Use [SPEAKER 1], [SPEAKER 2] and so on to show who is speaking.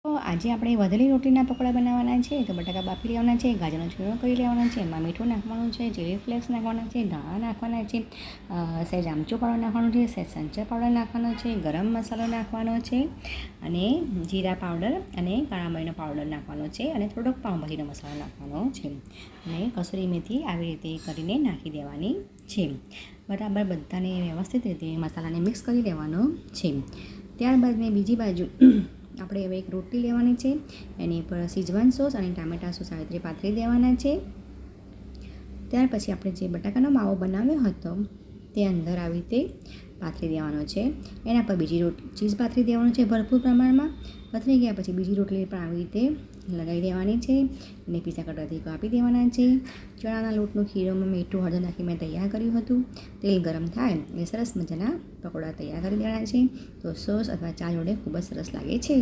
[SPEAKER 1] તો આજે આપણે વધેલી રોટલીના પકોડા બનાવવાના છે. તો બટાકા બાફી લેવાના છે, ગાજરનો ચૂરણો કરી લેવાનો છે, એમાં મીઠું નાખવાનું છે, ચીલી ફ્લેક્સ નાખવાના છે, ધાણા નાખવાના છે, સહેજ આમચૂર પાવડર નાખવાનો છે, સહેજ સંચર પાવડર નાખવાનો છે, ગરમ મસાલો નાખવાનો છે, અને જીરા પાવડર અને કાળા મરીનો પાવડર નાખવાનો છે, અને થોડોક પાઉંભાજીનો મસાલો નાખવાનો છે, અને કસૂરી મેથી આવી રીતે કરીને નાખી દેવાની છે. બરાબર બધાને વ્યવસ્થિત રીતે મસાલાને મિક્સ કરી લેવાનો છે. ત્યારબાદ મેં બીજી બાજુ આપણે હવે એક રોટલી લેવાની છે, એની ઉપર સિઝવાન સોસ અને ટામેટા સોસ આવી રીતે પાથરી દેવાના છે. ત્યાર પછી આપણે જે બટાકાનો માવો બનાવ્યો હતો તે અંદર આવી રીતે પાથરી દેવાનો છે. એના પર બીજી ચીઝ પાથરી દેવાનું છે ભરપૂર પ્રમાણમાં. પથરી ગયા પછી બીજી રોટલી પણ આવી રીતે લગાવી દેવાની છે, અને પીઝા કટરથી કાપી દેવાના છે. ચણાના લોટનું ખીરોમાં મીઠું હળદર નાખી મેં તૈયાર કર્યું હતું. તેલ ગરમ થાય એટલે સરસ મજાના પકોડા તૈયાર કરી દેવાના છે. તો સોસ અથવા ચા જોડે ખૂબ જ સરસ લાગે છે.